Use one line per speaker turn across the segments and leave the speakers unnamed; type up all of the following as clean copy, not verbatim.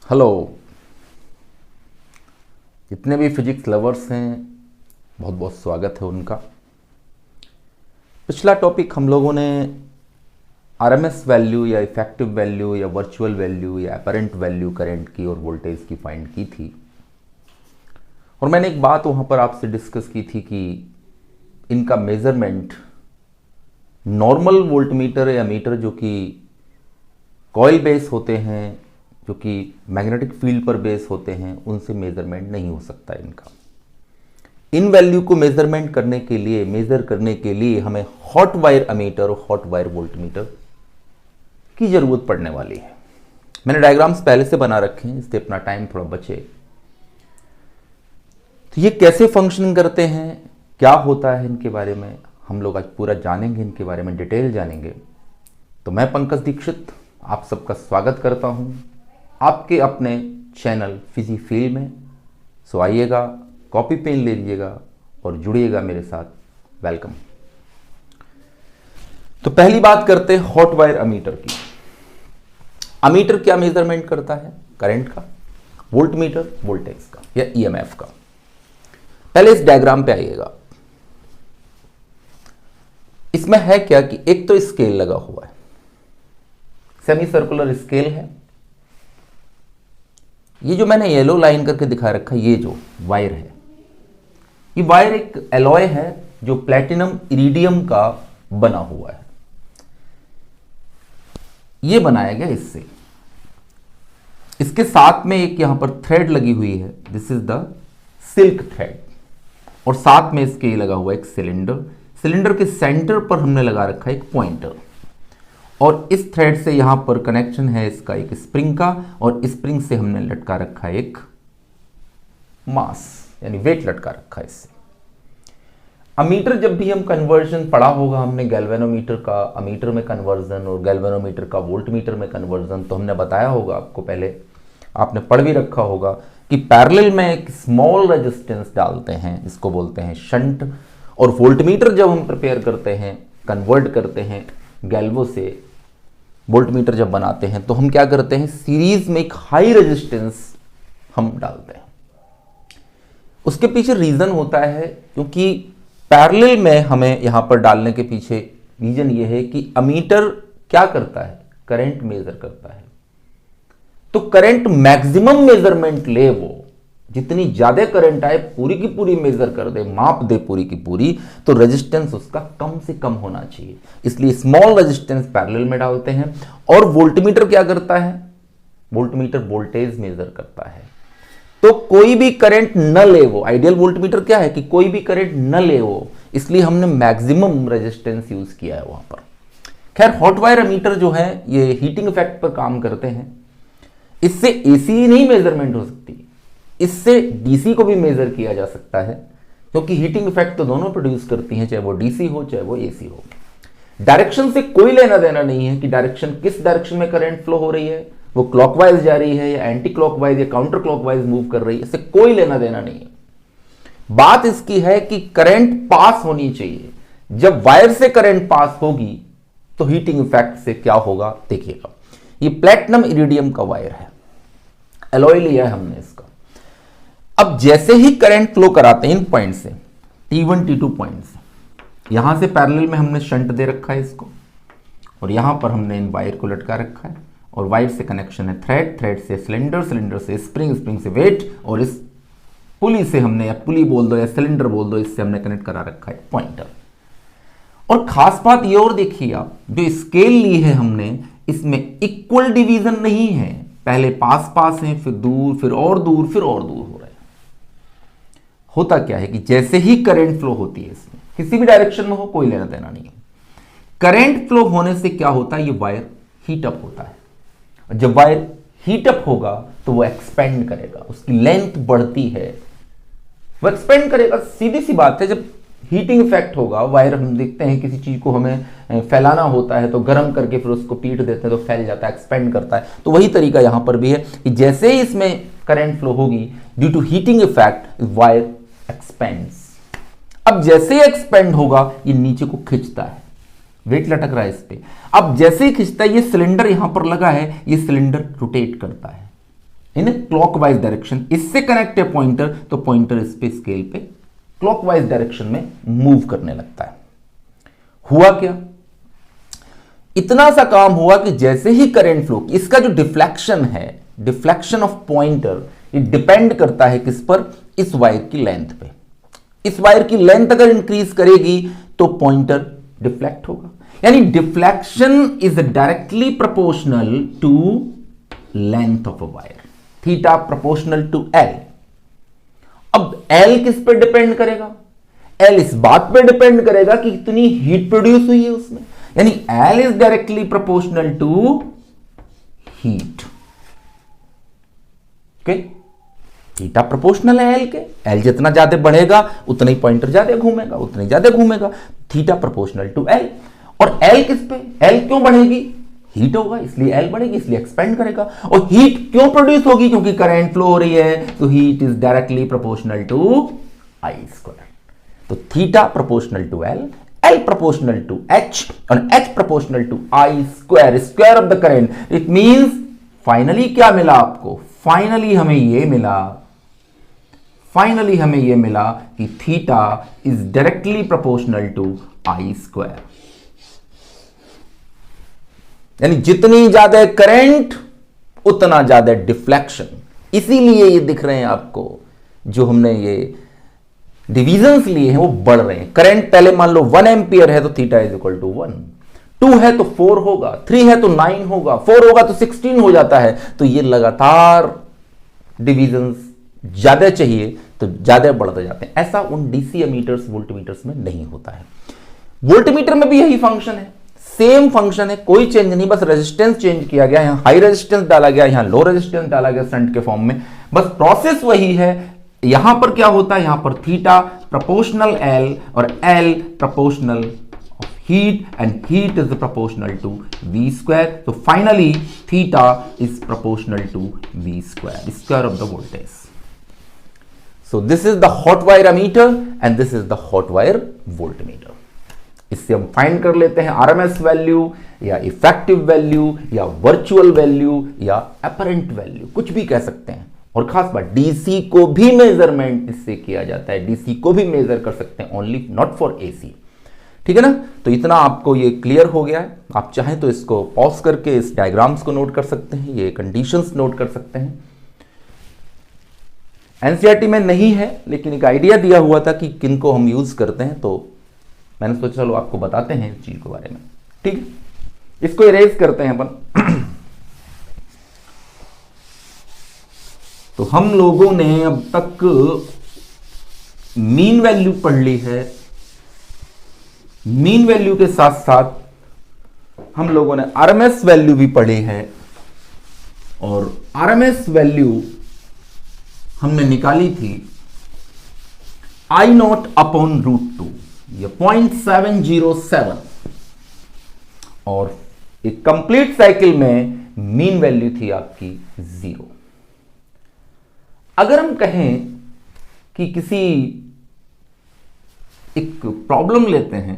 Hello. जितने भी physics lovers हैं बहुत बहुत स्वागत है उनका। पिछला टॉपिक हम लोगों ने आरएमएस वैल्यू या इफेक्टिव वैल्यू या वर्चुअल वैल्यू या अपरेंट वैल्यू करंट की और वोल्टेज की फाइंड की थी, और मैंने एक बात वहाँ पर आपसे डिस्कस की थी कि इनका मेज़रमेंट नॉर्मल वोल्टमीटर या मीटर जो कि कॉइल बेस होते हैं, जो कि मैग्नेटिक फील्ड पर बेस होते हैं, उनसे मेज़रमेंट नहीं हो सकता इनका। इन वैल्यू को मेज़रमेंट करने के लिए, मेज़र करने के लिए हमें हॉट वायर अमीटर और हॉट वायर वोल्टमीटर की ज़रूरत पड़ने वाली है। मैंने डायग्राम्स पहले से बना रखे हैं, इससे अपना टाइम थोड़ा बचे। तो ये कैसे फंक्शन करते हैं, क्या होता है, इनके बारे में हम लोग आज पूरा जानेंगे, इनके बारे में डिटेल जानेंगे। तो मैं पंकज दीक्षित आप सबका स्वागत करता हूं आपके अपने चैनल फिजी फील्ड में। सो आइएगा, कॉपी पेन ले लीजिएगा और जुड़िएगा मेरे साथ। वेलकम। तो पहली बात करते हैं हॉट वायर अमीटर की। अमीटर क्या मेजरमेंट करता है? करंट का। वोल्टमीटर वोल्टेज का या ईएमएफ का। पहले इस डायग्राम पे आइएगा। इसमें है क्या कि एक तो स्केल लगा हुआ है, सेमी सर्कुलर स्केल है। ये जो मैंने येलो लाइन करके दिखा रखा है, ये जो वायर है, ये वायर एक एलॉय है जो प्लेटिनम इरिडियम का बना हुआ है। ये बनाया गया इससे। इसके साथ में एक यहां पर थ्रेड लगी हुई है, this is the silk thread, और साथ में इसके ये लगा हुआ एक सिलेंडर। सिलेंडर के सेंटर पर हमने लगा रखा है एक पॉइंटर, और इस थ्रेड से यहां पर कनेक्शन है इसका एक स्प्रिंग का, और स्प्रिंग से हमने लटका रखा है एक मास यानी वेट लटका रखा है इससे। अमीटर जब भी हम कन्वर्जन पढ़ा होगा हमने, गैल्वेनोमीटर का अमीटर में कन्वर्जन और गैल्वेनोमीटर का वोल्टमीटर में कन्वर्जन, तो हमने बताया होगा आपको, पहले आपने पढ़ भी रखा होगा कि पैरेलल में एक स्मॉल रेजिस्टेंस डालते हैं, इसको बोलते हैं शंट। और वोल्टमीटर जब हम प्रिपेयर करते हैं, कन्वर्ट करते हैं गैल्वो से, वोल्टमीटर जब बनाते हैं तो हम क्या करते हैं, सीरीज में एक हाई रेजिस्टेंस हम डालते हैं। उसके पीछे रीजन होता है, क्योंकि पैरेलल में हमें यहां पर डालने के पीछे रीजन ये है कि अमीटर क्या करता है, करंट मेजर करता है। तो करंट मैक्सिमम मेजरमेंट ले, वो जितनी ज्यादा करंट आए पूरी की पूरी मेजर कर दे, माप दे पूरी की पूरी, तो रेजिस्टेंस उसका कम से कम होना चाहिए। इसलिए स्मॉल रेजिस्टेंस पैरेलल में डालते हैं। और वोल्टमीटर क्या करता है? वोल्टमीटर वोल्टेज मेजर करता है। तो कोई भी करंट न ले वो, आइडियल वोल्टमीटर क्या है कि कोई भी करंट न ले वो, इसलिए हमने मैक्सिमम रेजिस्टेंस यूज किया है वहां पर। खैर, हॉट वायर अमीटर जो है ये हीटिंग इफेक्ट पर काम करते हैं। इससे एसी नहीं मेजरमेंट हो सकती, इससे डीसी को भी मेजर किया जा सकता है, क्योंकि हीटिंग इफेक्ट तो दोनों प्रोड्यूस करती हैं, चाहे वो डीसी हो चाहे वो एसी हो। डायरेक्शन से कोई लेना देना नहीं है कि डायरेक्शन, किस डायरेक्शन में करंट फ्लो हो रही है, वो क्लॉकवाइज जा रही है या एंटी क्लॉकवाइज या काउंटर क्लॉकवाइज मूव कर रही है, इससे कोई लेना देना नहीं है। बात इसकी है कि करंट पास होनी चाहिए। जब वायर से करंट पास होगी तो हीटिंग इफेक्ट से क्या होगा देखिएगा। ये प्लेटिनम इरिडियम का वायर है, एलॉय लिया है हमने इसका। अब जैसे ही करंट फ्लो कराते हैं इन पॉइंट से, T1 T2 पॉइंट से, यहां से पैरेलल में हमने शंट दे रखा है इसको, और यहां पर हमने इन वायर को लटका रखा है, और वायर से कनेक्शन है थ्रेड, थ्रेड से सिलेंडर, सिलेंडर से स्प्रिंग, स्प्रिंग से वेट, और इस पुली से हमने, या पुली बोल दो या सिलेंडर बोल दो, इससे हमने कनेक्ट करा रखा है पॉइंटर। और खास बात ये और देखिए आप, जो स्केल ली है हमने, इसमें इक्वल डिवीजन नहीं है, पहले पास पास है, फिर दूर, फिर और दूर, फिर और दूर हो रहा है। होता क्या है कि जैसे ही करंट फ्लो होती है इसमें, किसी भी डायरेक्शन में हो, कोई लेना देना नहीं है, करंट फ्लो होने से क्या होता है, ये वायर हीट अप होता है। और जब वायर हीट अप होगा तो वो एक्सपेंड करेगा, उसकी लेंथ बढ़ती है, वो एक्सपेंड करेगा। सीधी सी बात है, जब हीटिंग इफेक्ट होगा, वायर, हम देखते हैं किसी चीज को हमें फैलाना होता है तो गर्म करके फिर उसको पीट देते हैं तो फैल जाता है, एक्सपेंड करता है। तो वही तरीका यहां पर भी है कि जैसे ही इसमें करंट फ्लो होगी, due to heating effect wire expands. अब जैसे ही एक्सपेंड होगा ये नीचे को खींचता है, वेट लटक रहा है इस पे। अब जैसे ही खींचता है, ये सिलेंडर यहां पर लगा है, ये सिलेंडर रोटेट करता है, इन क्लॉकवाइज डायरेक्शन। इससे कनेक्ट है पॉइंटर, तो पॉइंटर इस पे स्केल पे क्लॉकवाइज डायरेक्शन में मूव करने लगता है। हुआ क्या, इतना सा काम हुआ कि जैसे ही करंट फ्लो, इसका जो डिफ्लेक्शन है, डिफ्लेक्शन ऑफ पॉइंटर, ये डिपेंड करता है किस पर, इस वायर की लेंथ पे। इस वायर की लेंथ अगर इंक्रीज करेगी तो पॉइंटर डिफ्लेक्ट होगा, यानी deflection is directly proportional to length of a wire, theta proportional to L. अब एल किस पे डिपेंड करेगा, एल इस बात पे डिपेंड करेगा कि कितनी हीट प्रोड्यूस हुई है उसमें, यानी L is directly proportional to heat. Okay, theta proportional है एल के, एल जितना ज्यादा बढ़ेगा उतना ही पॉइंटर ज्यादा घूमेगा, उतना ही ज्यादा घूमेगा, थीटा प्रोपोर्शनल टू एल। और एल किस पे, एल क्यों बढ़ेगी, हीट होगा इसलिए एल बढ़ेगी, इसलिए एक्सपेंड करेगा। और हीट क्यों प्रोड्यूस होगी, क्योंकि करंट फ्लो हो रही है, तो heat is directly proportional to I square. तो theta proportional to L, L proportional to H, और H proportional to I square, square of the current. It means finally क्या मिला आपको, फाइनली हमें यह मिला कि theta is directly proportional to I square, यानी जितनी ज्यादा करंट उतना ज्यादा डिफ्लेक्शन। इसीलिए ये दिख रहे हैं आपको, जो हमने ये डिविजन्स लिए हैं वो बढ़ रहे हैं। करंट पहले मान लो 1 एम्पियर है तो थीटा इज इक्वल टू 1, 2 है तो 4 होगा, 3 है तो 9 होगा, 4 होगा तो 16 हो जाता है। तो ये लगातार डिविजन्स ज्यादा चाहिए तो ज्यादा बढ़ते जाते हैं। ऐसा उन डीसी एमीटर्स वोल्टमीटर्स में नहीं होता है। वोल्टमीटर में भी यही फंक्शन है, सेम फंक्शन है, कोई चेंज नहीं, बस रेजिस्टेंस चेंज किया गया, यहां हाई रेजिस्टेंस डाला गया, यहां लो रेजिस्टेंस डाला गया शंट के फॉर्म में, बस प्रोसेस वही है। यहां पर क्या होता है, यहां पर थीटा प्रोपोर्शनल एल और L proportional of heat, and heat is proportional to V square. तो finally theta is proportional to V square, square of the voltage. So this is the hot wire ammeter and this is the hot wire voltmeter. इससे हम find कर लेते हैं RMS value या effective value या virtual value या apparent value, कुछ भी कह सकते हैं। और खास बात, डीसी को भी मेजरमेंट इससे किया जाता है, डीसी को भी मेजर कर सकते हैं, ओनली नॉट फॉर एसी। ठीक है ना, तो इतना आपको ये क्लियर हो गया है। आप चाहें तो इसको पॉज करके इस डायग्राम्स को नोट कर सकते हैं, ये कंडीशंस नोट कर सकते हैं। एनसीईआरटी में नहीं है, लेकिन एक आइडिया दिया हुआ था कि किनको हम यूज करते हैं, तो मैंने सोचा चलो आपको बताते हैं इस चीज के बारे में। ठीक है, इसको इरेज करते हैं अपन। तो हम लोगों ने अब तक मीन वैल्यू पढ़ ली है, मीन वैल्यू के साथ साथ हम लोगों ने आरएमएस वैल्यू भी पढ़ी है, और आरएमएस वैल्यू हमने निकाली थी I0 अपॉन √2, ये 0.707, और एक कंप्लीट साइकिल में मीन वैल्यू थी आपकी 0। अगर हम कहें कि किसी एक प्रॉब्लम लेते हैं,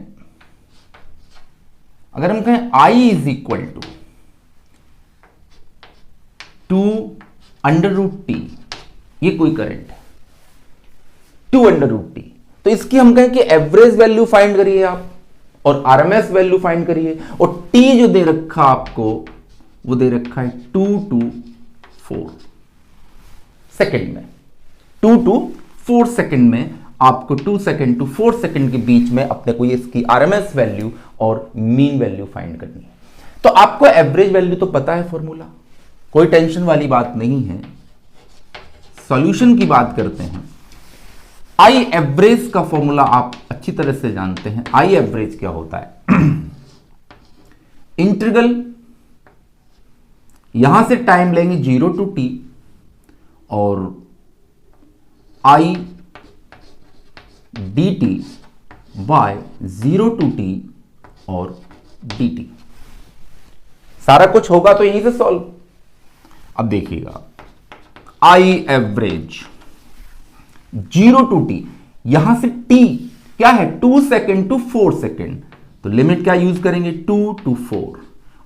अगर हम कहें I is equal to √T, ये कोई करंट है 2√T, तो इसकी हम कहें कि एवरेज वैल्यू फाइंड करिए आप और आरएमएस वैल्यू फाइंड करिए, और T जो दे रखा आपको वो दे रखा है 2 to 4 सेकेंड में, 2 to 4 सेकेंड में आपको 2 सेकेंड टू 4 सेकेंड के बीच में अपने को इसकी आरएमएस वैल्यू और मीन वैल्यू फाइंड करनी है। तो आपको एवरेज वैल्यू तो पता है फॉर्मूला, कोई टेंशन वाली बात नहीं है। सॉल्यूशन की बात करते हैं। आई एवरेज का फॉर्मूला आप अच्छी तरह से जानते हैं। आई एवरेज क्या होता है? इंटीग्रल, यहां से टाइम लेंगे 0 to t और आई dt बाय 0 to t और dt, सारा कुछ होगा तो यहीं से सॉल्व। अब देखिएगा, आई एवरेज 0 to t, यहां से t क्या है 2 सेकेंड टू 4 सेकेंड, तो लिमिट क्या यूज करेंगे 2 to 4,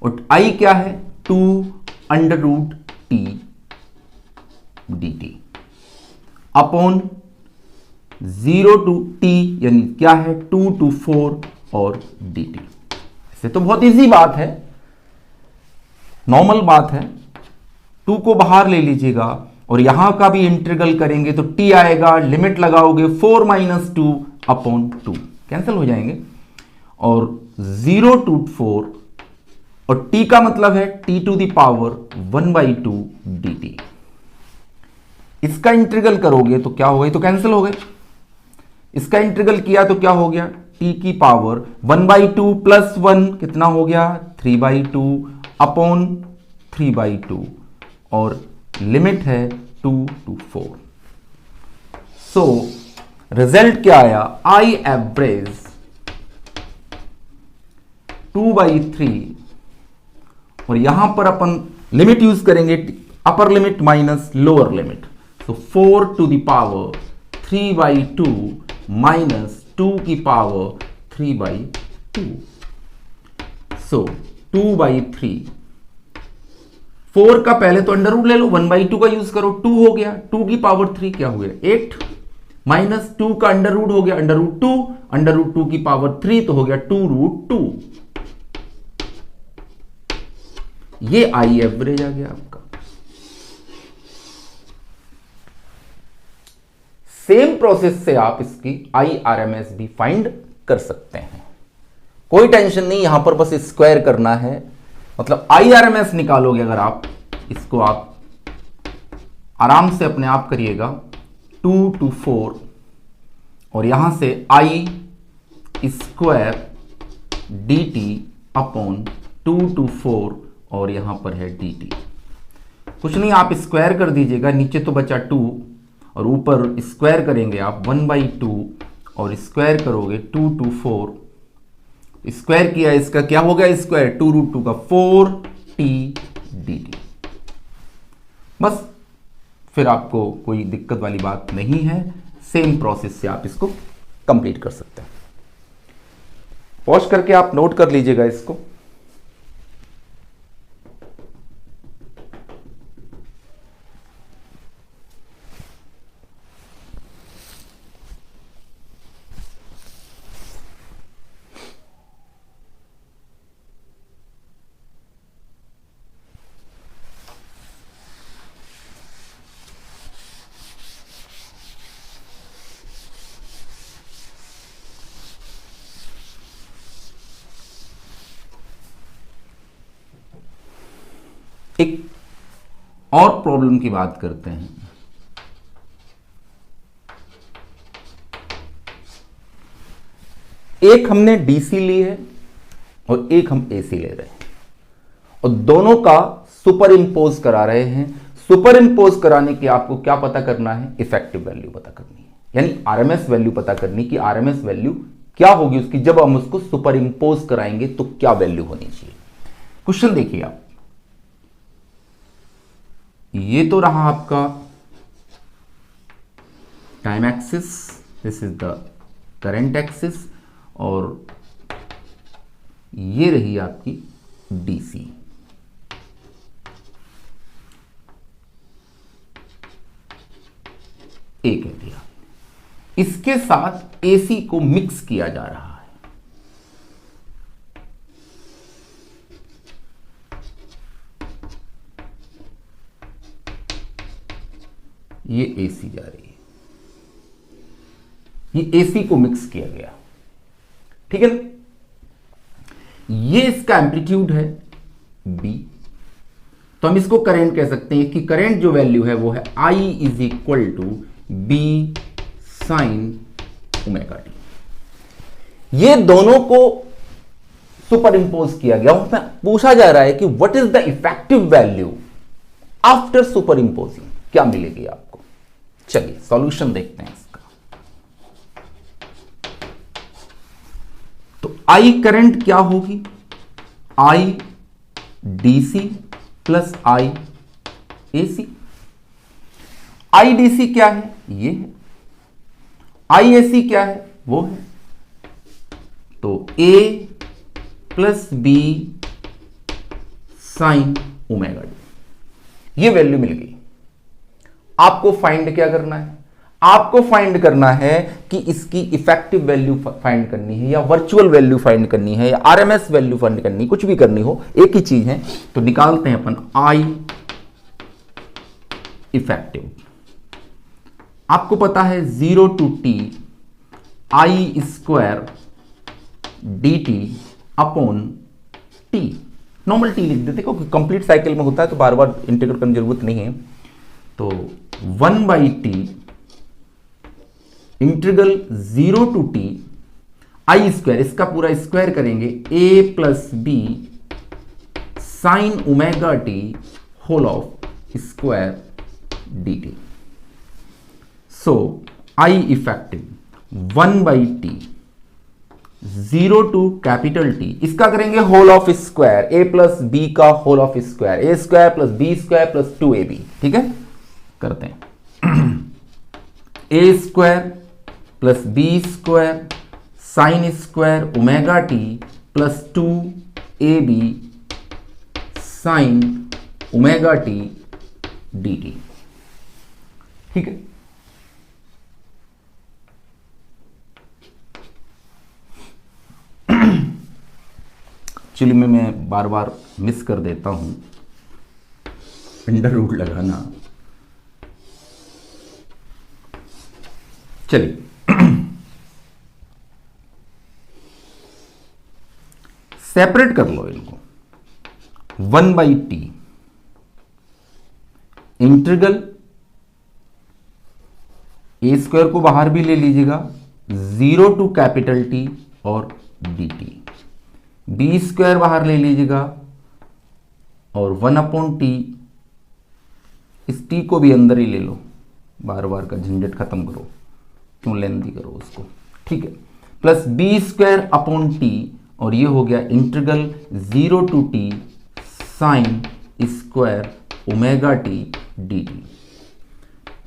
और i क्या है 2 √t dt upon 0 to t यानी क्या है 2 to 4 और dt। ऐसे तो बहुत इजी बात है, नॉर्मल बात है। 2 को बाहर ले लीजिएगा और यहां का भी इंटीग्रल करेंगे तो t आएगा, लिमिट लगाओगे 4 - 2 अपॉन 2 कैंसिल हो जाएंगे और 0 to 4 और t का मतलब है t to the power 1/2 dt। इसका इंटीग्रल करोगे तो क्या होगा, ये तो कैंसिल हो गए। इसका इंटीग्रल किया तो क्या हो गया, t की पावर 1/2 प्लस 1 कितना हो गया 3/2 अपॉन 3/2 और लिमिट है 2 to 4। सो रिजल्ट क्या आया, आई एवरेज 2/3 और यहां पर अपन लिमिट यूज करेंगे upper limit minus lower limit, तो 4 to the power 3/2 माइनस 2 की पावर 3/2। सो 2/3, 4 का पहले तो अंडर रूट ले लो, 1/2 का यूज करो, 2 हो गया, 2 की पावर 3 क्या हो गया 8 माइनस 2 का अंडर रूट हो गया अंडर रूट 2, अंडर रूट 2 की पावर 3 तो हो गया 2√2। ये आई एवरेज आ गया आपका। सेम प्रोसेस से आप इसकी IRMS भी फाइंड कर सकते हैं, कोई टेंशन नहीं, यहां पर बस स्क्वायर करना है। मतलब IRMS निकालोगे अगर आप इसको, आप आराम से अपने आप करिएगा 2 to 4 और यहां से I square dt upon 2 to 4 और यहां पर है dt। कुछ नहीं, आप स्क्वायर कर दीजिएगा, नीचे तो बचा 2 और ऊपर स्क्वायर करेंगे आप 1/2 और स्क्वायर करोगे 2 to 4, स्क्वायर किया इसका क्या हो गया स्क्वायर 2√2 का 4t dt। बस फिर आपको कोई दिक्कत वाली बात नहीं है, सेम प्रोसेस से आप इसको कंप्लीट कर सकते हैं। पॉज करके आप नोट कर लीजिएगा इसको। एक और प्रॉब्लम की बात करते हैं। एक हमने डीसी ली है और एक हम एसी ले रहे हैं और दोनों का सुपर इंपोज करा रहे हैं। सुपर इंपोज कराने की आपको क्या पता करना है, इफेक्टिव वैल्यू पता करनी है, यानी आरएमएस वैल्यू पता करनी कि आरएमएस वैल्यू क्या होगी उसकी जब हम उसको सुपर इंपोज कराएंगे तो क्या वैल्यू होनी चाहिए। क्वेश्चन देखिए आप, ये तो रहा आपका time axis, this is the current axis और ये रही आपकी डीसी। ए कह दिया, इसके साथ एसी को मिक्स किया जा रहा है। ये एसी जा रही है, ये एसी को मिक्स किया गया, ठीक है ना। ये इसका एम्पलीट्यूड है बी, तो हम इसको करंट कह सकते हैं कि करंट जो वैल्यू है वो है I is equal to B sine omega T. ये दोनों को सुपर इंपोज किया गया। उसमें पूछा जा रहा है कि what is the effective value after super imposing, क्या मिलेगी आपको। चलिए सॉल्यूशन देखते हैं इसका। तो आई करंट क्या होगी, आई डीसी प्लस आई एसी। आई डीसी क्या है, ये है, आई एसी क्या है, वो है। तो A plus B sine omega D, ये वैल्यू मिल गई। आपको फाइंड क्या करना है? आपको फाइंड करना है कि इसकी इफेक्टिव वैल्यू फाइंड करनी है, या वर्चुअल वैल्यू फाइंड करनी है, या आरएमएस वैल्यू फाइंड करनी है, कुछ भी करनी हो, एक ही चीज है। तो निकालते हैं अपन आई इफेक्टिव। आपको पता है 0 to T I square D T upon T, normal T लिख देते क्योंकि कंप्लीट साइकिल में होता है तो बार बार इंटीग्रेट करने की जरूरत नहीं है। तो 1 by T integral 0 to T I square, इसका पूरा स्क्वायर करेंगे, A plus B sine omega T whole of square D T. So I effective 1 by T 0 to capital T, इसका करेंगे whole of square, A plus B का whole of square, A square plus B square plus 2ab। ठीक है, करते हैं A square plus B square sine square omega T plus 2ab sign omega T D T. ठीक है, actually मैं बार बार miss कर देता हूं अंडर रूट लगाना। चलिए सेपरेट कर लो इनको। 1 by T integral A square को बाहर भी ले लीजिएगा, 0 टू कैपिटल टी और डी टी, बी स्क्वायर बाहर ले लीजिएगा और 1 अपॉन टी, इस टी को भी अंदर ही ले लो, बार बार का झंझट खत्म करो, क्यों लेंदी करो उसको। ठीक है, plus B square upon T, और ये हो गया integral 0 to T sine square omega T D T,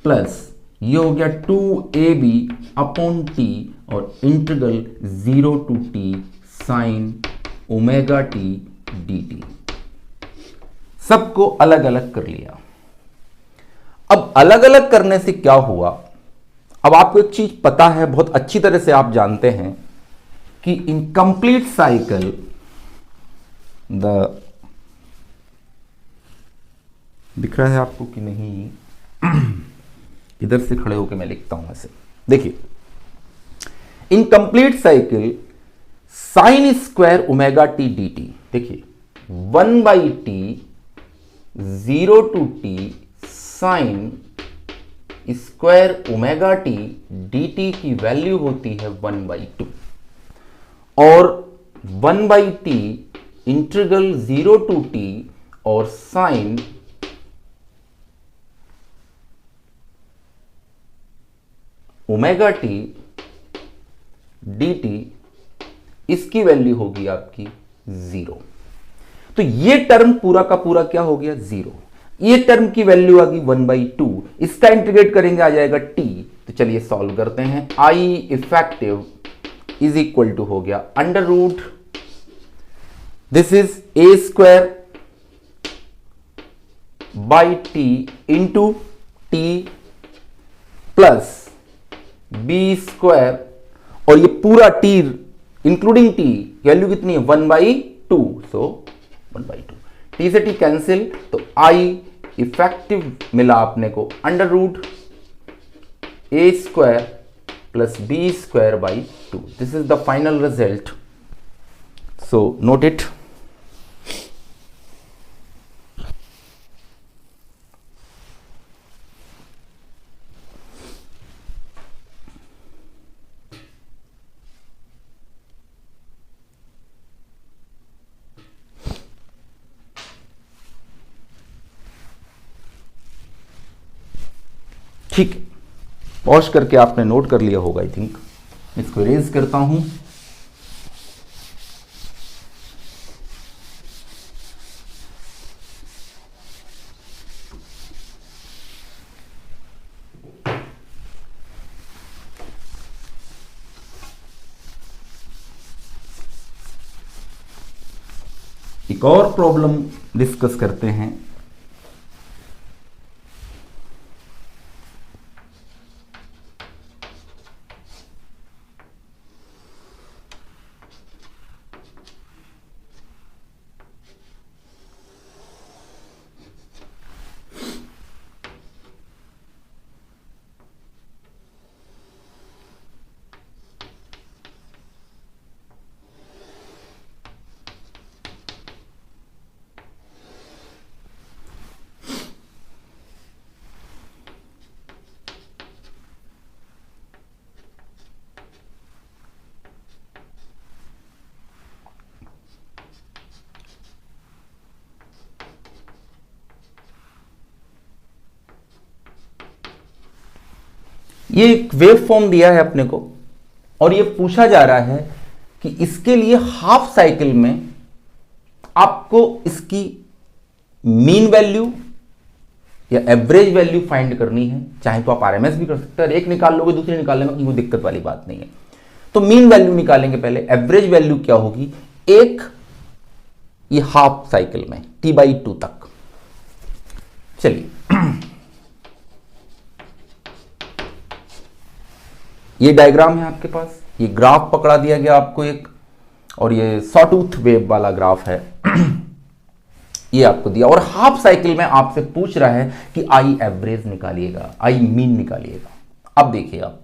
plus ये हो गया 2ab अपॉन टी और integral 0 to T sine omega T D T. सबको अलग अलग कर लिया। अब अलग अलग करने से क्या हुआ? अब आपको एक चीज पता है, बहुत अच्छी तरह से आप जानते हैं कि इन कंप्लीट साइकिल द, दिख रहा है आपको कि नहीं? इधर से खड़े होकर मैं लिखता हूं ऐसे, देखिए, in complete cycle sine square omega T D T, देखिए 1 by T 0 to T sine square omega T D T की वैल्यू होती है 1 बाई 2, और 1 by T integral 0 to T और sine omega T D T, इसकी value होगी आपकी 0। तो ये टर्म पूरा का पूरा क्या हो गया? 0। ये टर्म की वैल्यू आ गई 1 बाई 2, इसका इंटीग्रेट करेंगे आ जाएगा t। तो चलिए सॉल्व करते हैं। I effective is equal to हो गया under root, this is A square by T into T plus B square, और ये पूरा टी इंक्लूडिंग टी वैल्यू कितनी है? 1 बाई 2, सो 1 बाई 2, टी से टी कैंसिल, तो आई इफेक्टिव मिला आपने को under root A square plus B square by 2। This is the final result, so note it. ठीक है, पॉज करके आपने नोट कर लिया होगा आई थिंक। इसको इरेज करता हूं। एक और प्रॉब्लम डिस्कस करते हैं। ये एक वेव फॉर्म दिया है अपने को और ये पूछा जा रहा है कि इसके लिए हाफ साइकिल में आपको इसकी मीन वैल्यू या एवरेज वैल्यू फाइंड करनी है। चाहे तो आप आरएमएस भी कर सकते हैं, एक निकाल लोगे दूसरी निकालने में कोई दिक्कत वाली बात नहीं है। तो मीन वैल्यू निकालेंगे पहले, एवरेज वैल्यू क्या होगी एक ये हाफ साइकिल में T/2 तक। चलिए ये डायग्राम है आपके पास, ये ग्राफ पकड़ा दिया गया आपको एक, और ये सॉटूथ वेव वाला ग्राफ है ये आपको दिया, और हाफ साइकिल में आपसे पूछ रहा है कि आई एवरेज निकालिएगा, आई मीन निकालिएगा। अब देखिए आप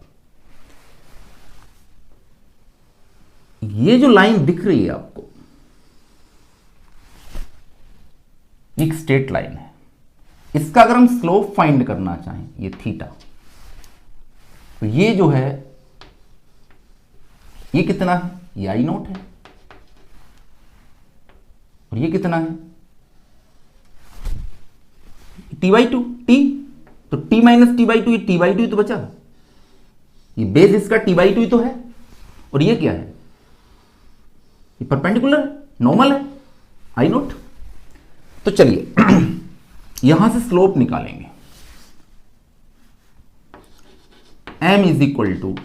ये जो लाइन दिख रही है आपको, एक स्ट्रेट लाइन है, इसका अगर हम स्लोप फाइंड करना चाहें, ये थीटा, तो ये जो है ये कितना है, ये आई नोट है, और ये कितना है T/2, T, तो T माइनस T/2, ये T/2 ही तो बचा, ये बेस इसका T/2 ही तो है, और ये क्या है, ये परपेंडिकुलर है, नॉर्मल है, आई नोट। तो चलिए यहां से स्लोप निकालेंगे, m is equal to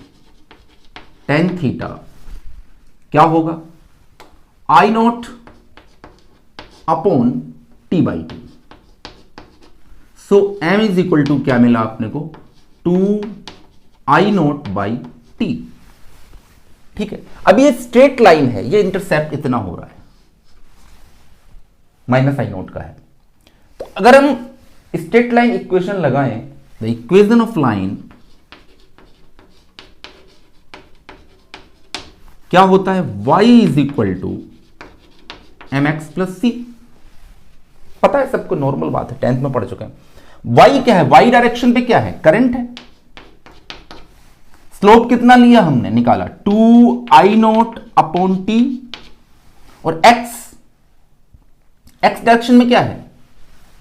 tan theta, क्या होगा I naught upon T/2। So m is equal to क्या मिला अपने को 2I0/T। ठीक है, अब ये स्ट्रेट लाइन है, ये इंटरसेप्ट इतना हो रहा है, माइनस आई नोट का है। तो अगर हम स्ट्रेट लाइन इक्वेशन लगाएं, द इक्वेशन ऑफ लाइन क्या होता है, y is equal to mx plus c. पता है सबको, नॉर्मल बात है, 10th में पढ़ चुके हैं। y क्या है, y डायरेक्शन पे क्या है, करंट है। स्लोप कितना लिया हमने, निकाला 2I0/T, और x डायरेक्शन में क्या है,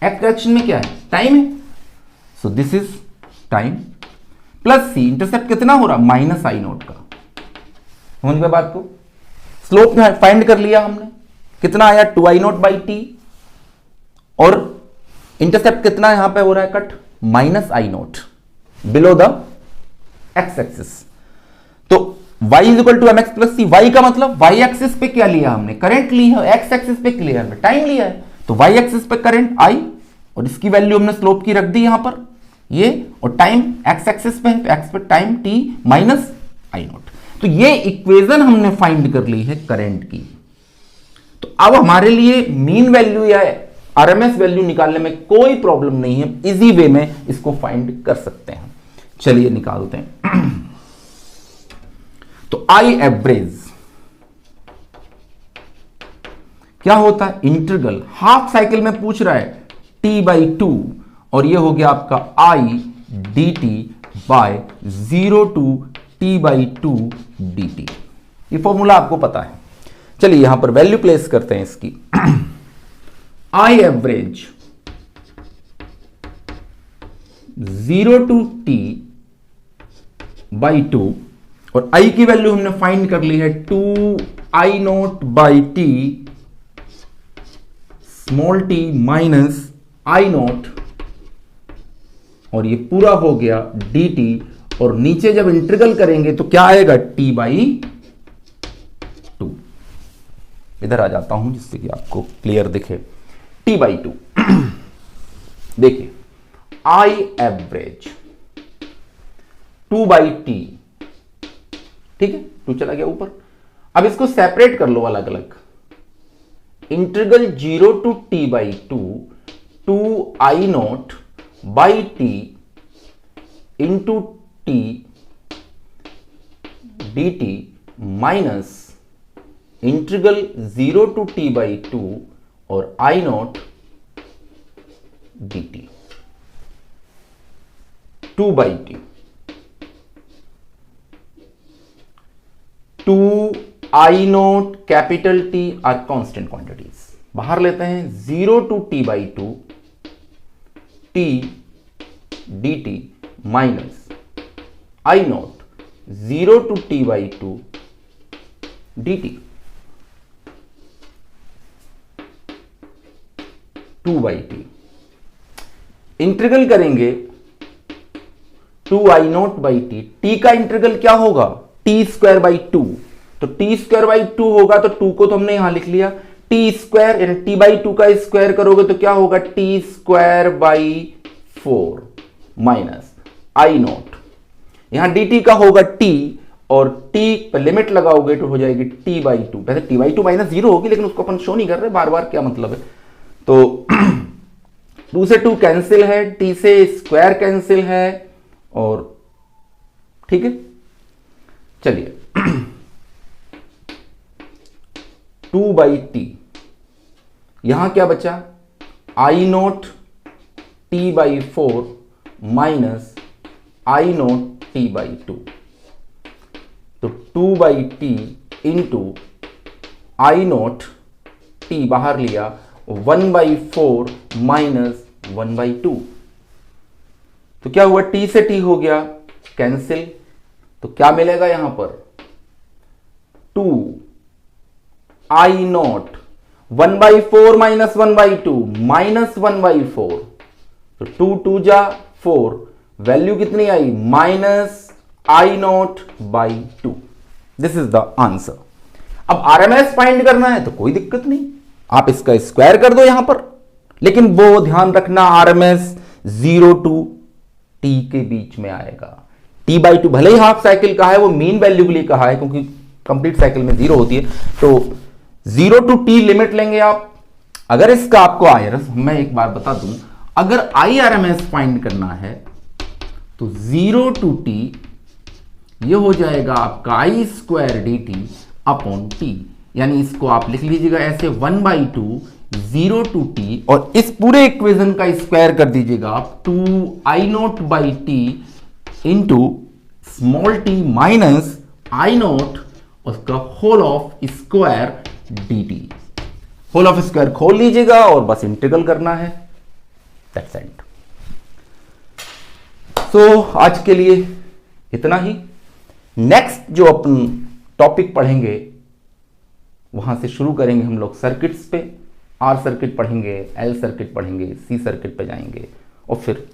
x डायरेक्शन में क्या है, टाइम है, सो this is time, plus c, intercept कितना हो रहा, माइनस आई नोट का। समझ गए बात को, स्लोप फाइंड कर लिया हमने, कितना आया 2I0/T, और इंटरसेप्ट कितना यहां पे हो रहा है cut, minus I note below the X axis. तो y is equal to mx plus C, y का मतलब y एक्सिस पे क्या लिया हमने, करंट ली है, x एक्सिस पे क्लियर हमने टाइम लिया है, तो y एक्सिस पे करंट i, और इसकी वैल्यू हमने स्लोप की रख दी यहां पर ये, और टाइम x एक्सिस पे है, तो x पे time t minus I note. तो ये इक्वेशन हमने फाइंड कर ली है करंट की। तो अब हमारे लिए मीन वैल्यू या आरएमएस वैल्यू निकालने में कोई प्रॉब्लम नहीं है, इजी वे में इसको फाइंड कर सकते हैं। चलिए निकालते हैं। तो आई एवरेज क्या होता है, इंटीग्रल, हाफ साइकिल में पूछ रहा है T/2, और ये हो गया आपका I dt by 0 to T/2 dt। ये फॉर्मूला आपको पता है। चलिए यहां पर वैल्यू प्लेस करते हैं इसकी। आई एवरेज 0 to T/2, और I की वैल्यू हमने फाइंड कर ली है 2I0/T small t minus I note, और ये पूरा हो गया dt, और नीचे जब इंटीग्रल करेंगे तो क्या आएगा T/2। इधर आ जाता हूं जिससे कि आपको क्लियर दिखे, T/2। देखिए आई एवरेज 2/T, ठीक है, 2 चला गया ऊपर। अब इसको सेपरेट कर लो अलग अलग, integral 0 to T/2 2I0/T into T dt minus integral 0 to T/2 और I0 dt 2/T। 2I0 capital T are constant quantities, बाहर लेते हैं 0 to T/2 T dt minus I naught 0 to t by 2 dt 2 by t। Integral करेंगे 2 i naught by T, t का integral क्या होगा t square by 2, तो t square by 2 होगा, तो 2 को तो हमने यहां लिख लिया, t स्क्वायर यानी t बाई 2 का स्क्वायर करोगे तो क्या होगा t square by 4 minus I not, यहां dt का होगा t और t पर लिमिट लगाओगे तो हो जाएगी t बाई 2, वैसे t बाई 2 माइनस 0 होगी लेकिन उसको अपन शो नहीं कर रहे बार बार, क्या मतलब है, तो 2 से 2 कैंसिल है, t से स्क्वायर कैंसिल है, और ठीक है चलिए 2 बाई टी, यहां क्या बचा I naught T by 4 minus I naught T by 2, तो 2 by T into I naught T बाहर लिया 1 बाई 4 माइनस 1 बाई 2, तो क्या हुआ t से t हो गया कैंसिल, तो क्या मिलेगा यहां पर 2 I naught 1 by 4 minus 1 by 2 minus 1 by 4, तो 2 2 जा 4, वैल्यू कितनी आई minus I naught by 2, this is the answer. अब आरएमएस फाइंड करना है तो कोई दिक्कत नहीं, आप इसका स्क्वायर कर दो यहां पर, लेकिन वो ध्यान रखना आरएमएस 0 टू t के बीच में आएगा, t बाई 2 भले ही हाफ साइकिल का है, वो मीन वैल्यू के लिए कहा है क्योंकि कंप्लीट साइकिल में 0 होती है, तो 0 टू t लिमिट लेंगे आप। अगर इसका आपको आयरस, मैं एक बार बता दूं, अगर आई आरएमएस फाइंड करना है तो 0 टू t ये हो जाएगा आपका I square D T upon T, यानी इसको आप लिख लीजिएगा ऐसे 1 बाई 2 0 टू टी, और इस पूरे इक्वेशन का स्क्वायर कर दीजिएगा आप 2 I naught by T into small T minus I naught उसका whole of square D T, whole of square खोल लीजिएगा और बस इंटीग्रल करना है, दैट्स इट। सो आज के लिए इतना ही, नेक्स्ट जो अपन टॉपिक पढ़ेंगे वहां से शुरू करेंगे हम लोग सर्किट्स पे, आर सर्किट पढ़ेंगे, एल सर्किट पढ़ेंगे, सी सर्किट पे जाएंगे, और फिर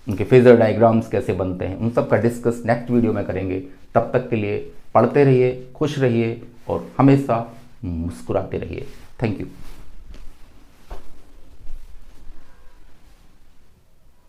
उनके फेजर डायग्राम्स कैसे बनते हैं उन सब का डिस्कस नेक्स्ट वीडियो में करेंगे। तब तक के लिए पढ़ते रहिए, खुश रहिए और हमेशा मुस्कुराते रहिए। Thank you.